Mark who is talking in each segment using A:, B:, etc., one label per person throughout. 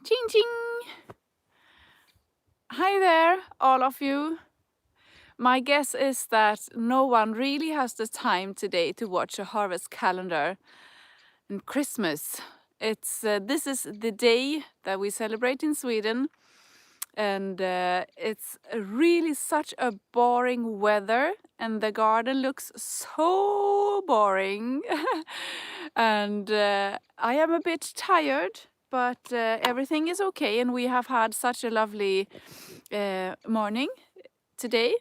A: Ching ching! Hi there, all of you. My guess is that no one really has the time today to watch a harvest calendar and Christmas. This is the day that we celebrate in Sweden, and it's really such a boring weather, and the garden looks so boring. And I am a bit tired, but everything is okay, and we have had such a lovely morning today.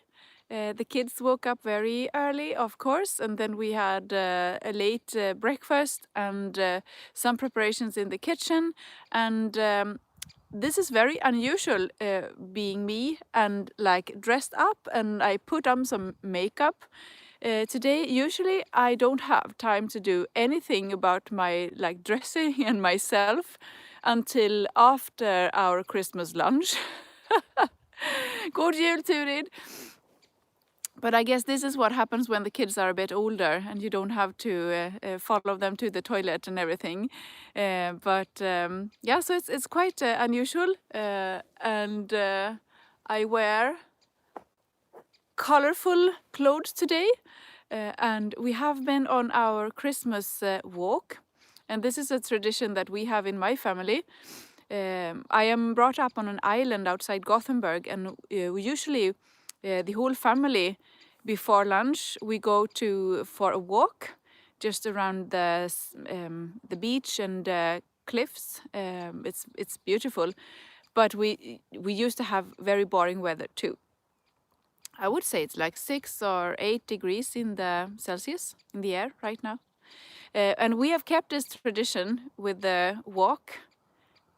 A: The kids woke up very early, of course, and then we had a late breakfast and some preparations in the kitchen. And this is very unusual, being me and like dressed up, and I put on some makeup. Today, usually I don't have time to do anything about my like dressing and myself until after our Christmas lunch. God jul Turid! But I guess this is what happens when the kids are a bit older and you don't have to follow them to the toilet and everything. Yeah, so it's quite unusual, and I wear colorful clothes today, and we have been on our Christmas walk, and this is a tradition that we have in my family. I am brought up on an island outside Gothenburg, and we usually, the whole family, before lunch, we go for a walk just around the beach and cliffs. It's beautiful, but we used to have very boring weather too. I would say it's like 6 or 8 degrees in the Celsius in the air right now. And we have kept this tradition with the walk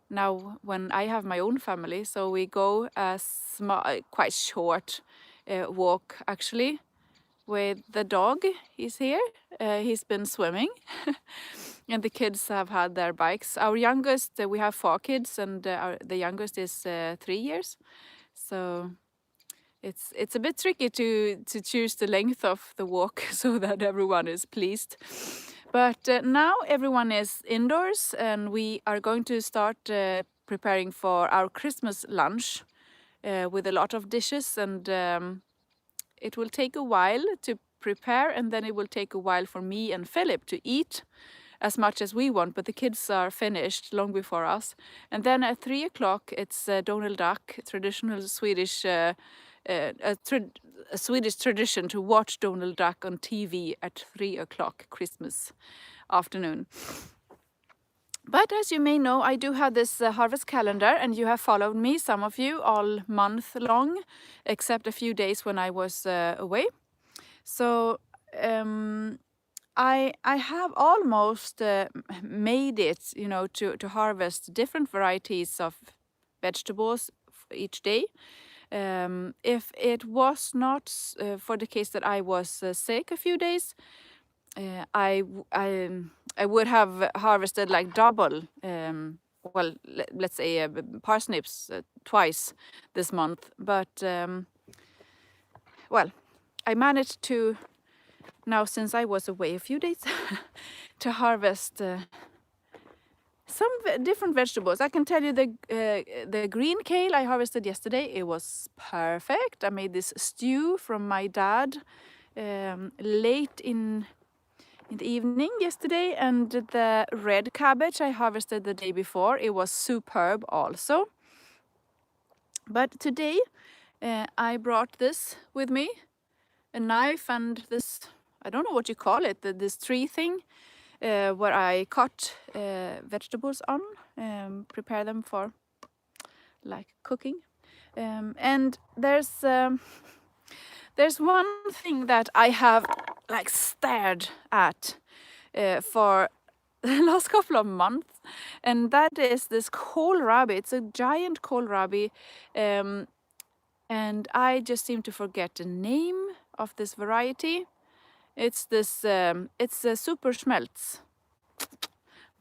A: now when I have my own family. So we go a quite short walk actually with the dog. He's here. He's been swimming. And the kids have had their bikes. Our youngest, we have 4 kids, and the youngest is 3 years. So it's a bit tricky to choose the length of the walk so that everyone is pleased. But now everyone is indoors, and we are going to start preparing for our Christmas lunch with a lot of dishes, and it will take a while to prepare, and then it will take a while for me and Philip to eat as much as we want, but the kids are finished long before us. And then at 3 o'clock, it's Donald Duck, traditional Swedish a Swedish tradition to watch Donald Duck on TV at 3 o'clock Christmas afternoon. But as you may know, I do have this harvest calendar, and you have followed me, some of you, all month long, except a few days when I was away. So I have almost made it, you know, to harvest different varieties of vegetables each day. If it was not for the case that I was sick a few days, I would have harvested like double, well, let's say parsnips twice this month. But well, I managed to, now since I was away a few days, to harvest some different vegetables. I can tell you the green kale I harvested yesterday. It was perfect. I made this stew from my dad late in the evening yesterday, and the red cabbage I harvested the day before. It was superb also. But today I brought this with me, a knife and this, I don't know what you call it, this tree thing. Where I cut vegetables on, prepare them for like cooking. And there's one thing that I have like stared at for the last couple of months, and that is this kohlrabi. It's a giant kohlrabi, and I just seem to forget the name of this variety. It's this, it's a super schmelz.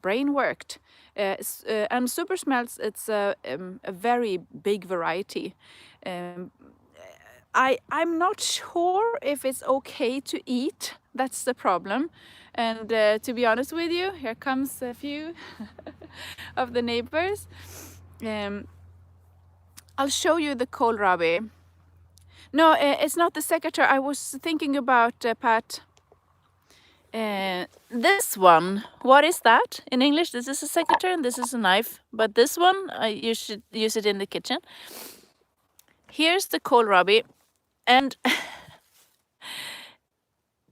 A: Brain worked. And super schmelz, it's a very big variety. I'm not sure if it's okay to eat. That's the problem. And to be honest with you, here comes a few of the neighbors. I'll show you the kohlrabi. No, it's not the secateurs. I was thinking about, Pat, this one. What is that? In English, this is a secateur and this is a knife. But this one, you should use it in the kitchen. Here's the kohlrabi. And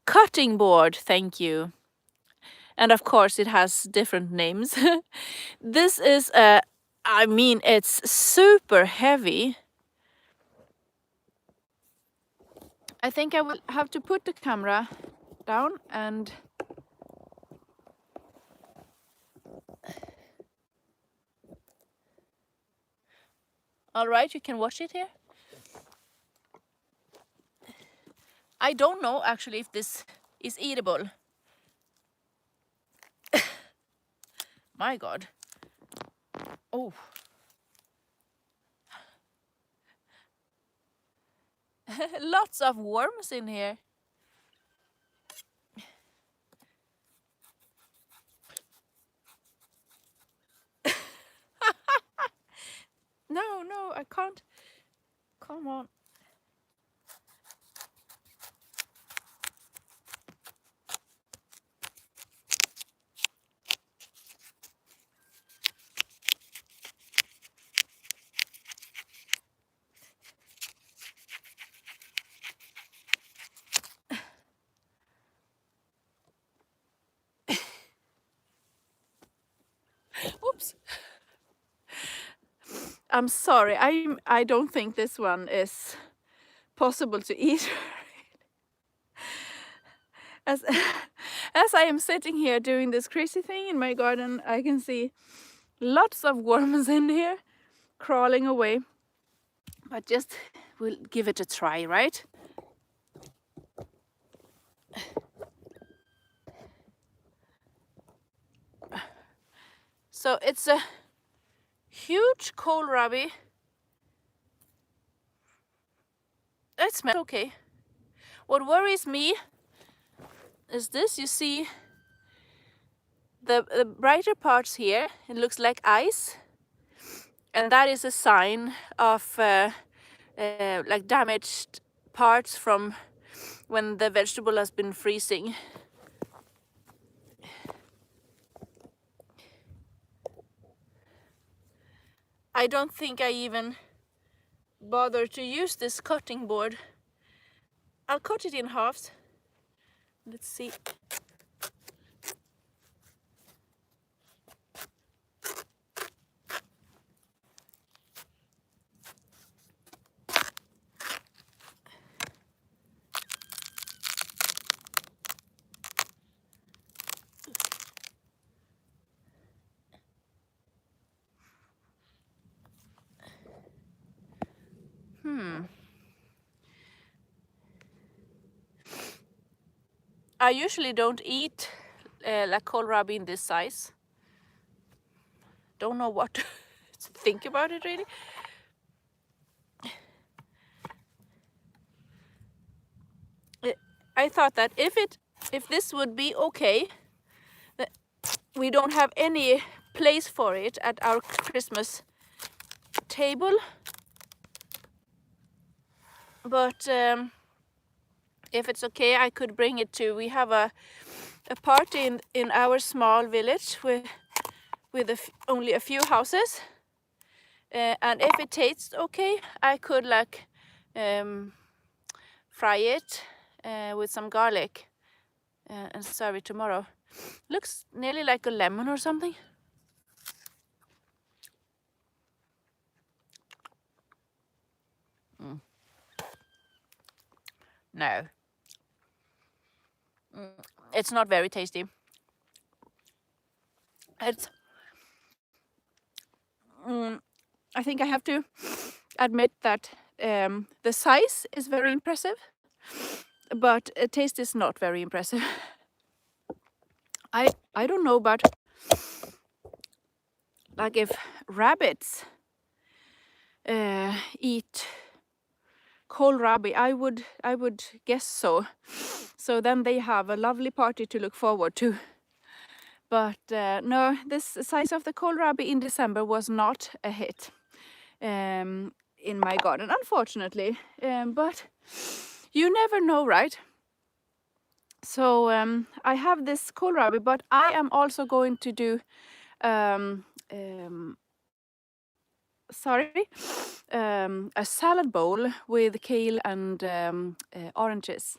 A: cutting board, thank you. And of course, it has different names. This is I mean, it's super heavy. I think I will have to put the camera down and all right, you can watch it here. I don't know actually if this is eatable. My God. Oh. Lots of worms in here. No, I can't. Come on. Oops. I'm sorry. I don't think this one is possible to eat. As I am sitting here doing this crazy thing in my garden, I can see lots of worms in here crawling away. But just we'll give it a try, right? So it's a huge kohlrabi. It smells okay. What worries me is this. You see the brighter parts here, it looks like ice. And that is a sign of like damaged parts from when the vegetable has been freezing. I don't think I even bother to use this cutting board. I'll cut it in halves. Let's see. I usually don't eat like kohlrabi in this size. Don't know what to think about it really. I thought that if this would be okay, we don't have any place for it at our Christmas table. But if it's okay, I could bring it to. We have a party in our small village with only a few houses, and if it tastes okay, I could like fry it with some garlic and serve it tomorrow. Looks nearly like a lemon or something. No. It's not very tasty. It's I think I have to admit that the size is very impressive, but taste is not very impressive. I don't know, but like if rabbits eat kohlrabi, I would guess so. So then they have a lovely party to look forward to. But no, this size of the kohlrabi in December was not a hit in my garden, unfortunately. But you never know, right? So I have this kohlrabi, but I am also going to do a salad bowl with kale and oranges.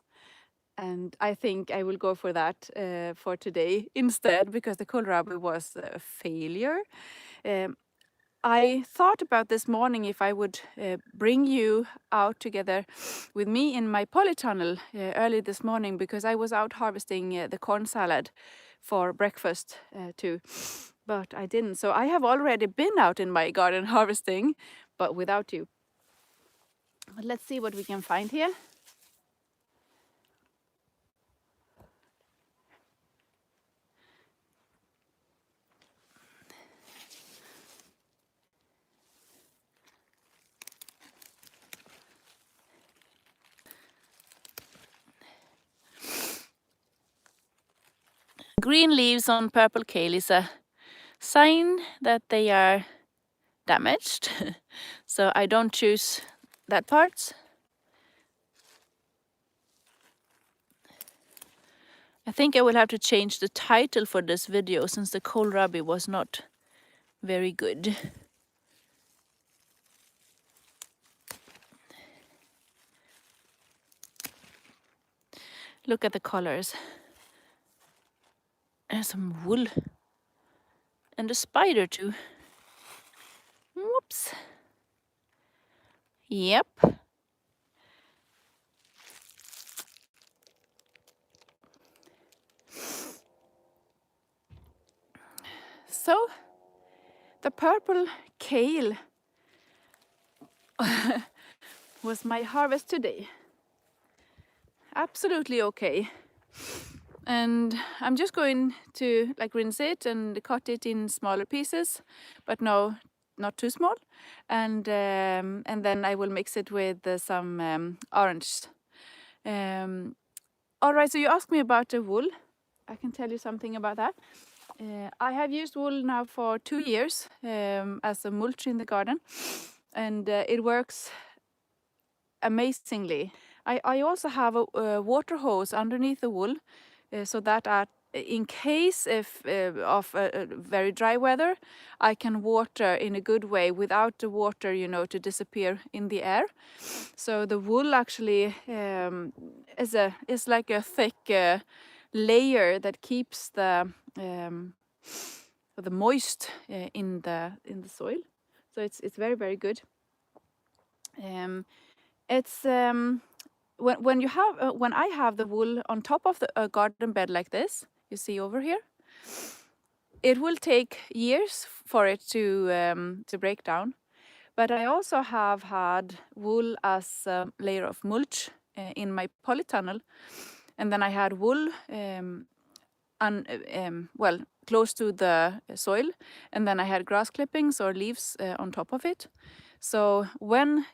A: And I think I will go for that for today instead, because the kohlrabi was a failure. I thought about this morning if I would bring you out together with me in my polytunnel early this morning, because I was out harvesting the corn salad for breakfast too, but I didn't. So I have already been out in my garden harvesting, but without you. But let's see what we can find here. Green leaves on purple kale is a sign that they are damaged. So I don't choose that part. I think I will have to change the title for this video, since the kohlrabi was not very good. Look at the colors. There's some wool. And a spider too. Whoops. Yep. So, the purple kale was my harvest today. Absolutely okay. And I'm just going to rinse it and cut it in smaller pieces, but no, not too small. And then I will mix it with some orange. All right, so you asked me about the wool. I can tell you something about that. I have used wool now for 2 years as a mulch in the garden, and it works amazingly. I also have a water hose underneath the wool, so that in case of very dry weather, I can water in a good way without the water, to disappear in the air. So the wool actually is like a thick layer that keeps the moist in the soil. So it's very, very good. It's when I have the wool on top of the garden bed like this, you see over here, it will take years for it to break down. But I also have had wool as a layer of mulch in my polytunnel, and then I had wool close to the soil, and then I had grass clippings or leaves on top of it. So when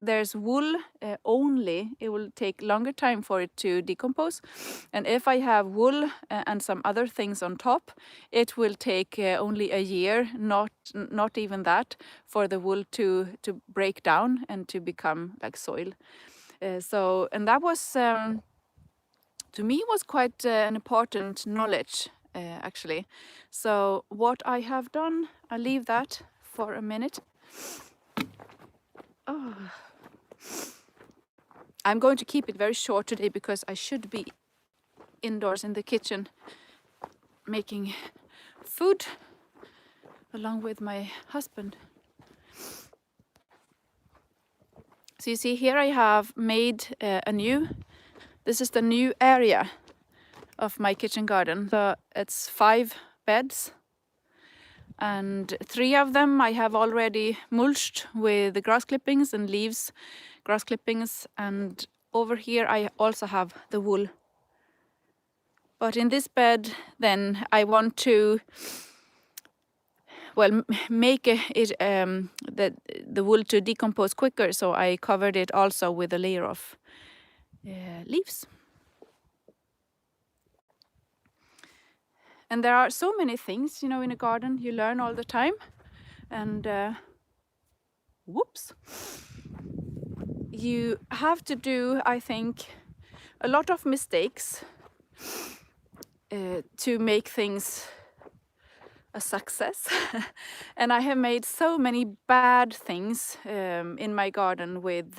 A: there's wool only, it will take longer time for it to decompose. And if I have wool and some other things on top, it will take only a year, not even that, for the wool to break down and to become like soil. And that was, to me, was quite an important knowledge, actually. So what I have done, I'll leave that for a minute. Oh. I'm going to keep it very short today, because I should be indoors in the kitchen making food along with my husband. So you see here I have made this is the new area of my kitchen garden. So it's 5 beds, and 3 of them I have already mulched with the grass clippings and leaves, grass clippings, and over here I also have the wool. But in this bed then I want to make the wool to decompose quicker, so I covered it also with a layer of leaves. And there are so many things, you know, in a garden you learn all the time. And whoops, you have to do, I think, a lot of mistakes to make things a success. And I have made so many bad things in my garden with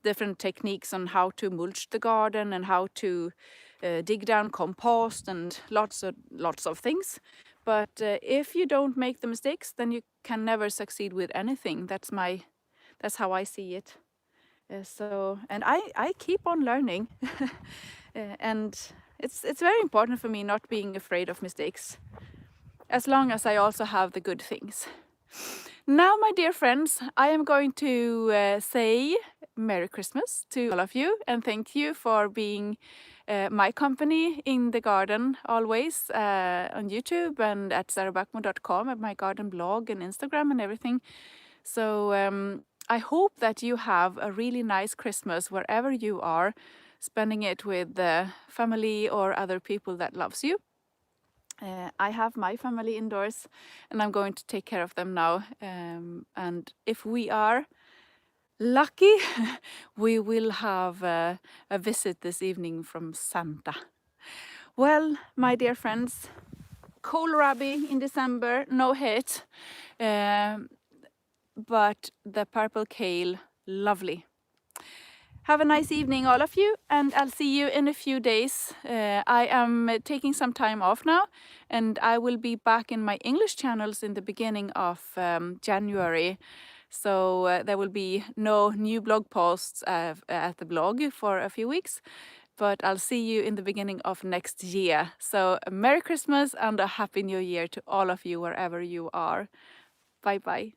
A: different techniques on how to mulch the garden and how to dig down compost and lots of things. But if you don't make the mistakes, then you can never succeed with anything. That's how I see it. And I keep on learning. And it's very important for me not being afraid of mistakes, as long as I also have the good things. Now, my dear friends, I am going to say Merry Christmas to all of you, and thank you for being my company in the garden always, on YouTube and at sarahbackmo.com, at my garden blog and Instagram and everything. So I hope that you have a really nice Christmas wherever you are, spending it with family or other people that loves you. I have my family indoors, and I'm going to take care of them now. And if we are lucky, we will have a visit this evening from Santa. Well, my dear friends, Kohlrabi in December, no hit, but the purple kale, lovely. Have a nice evening, all of you, and I'll see you in a few days. I am taking some time off now, and I will be back in my English channels in the beginning of January. So there will be no new blog posts at the blog for a few weeks, but I'll see you in the beginning of next year. So Merry Christmas and a Happy New Year to all of you wherever you are. Bye bye.